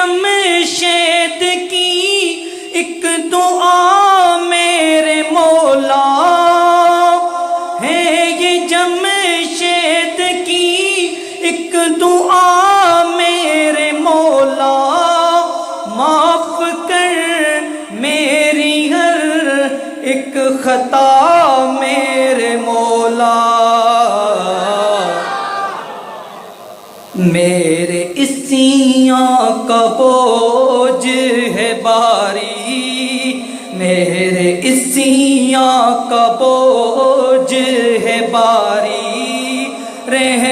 जमशेद की एक दुआ मेरे मौला है, ये जमशेद की एक दुआ मेरे मौला, माफ कर मेरी हर एक खता मेरे मौला। मेरे इसियाँ का बोझ है भारी, मेरे इसियाँ का बोझ है भारी, रह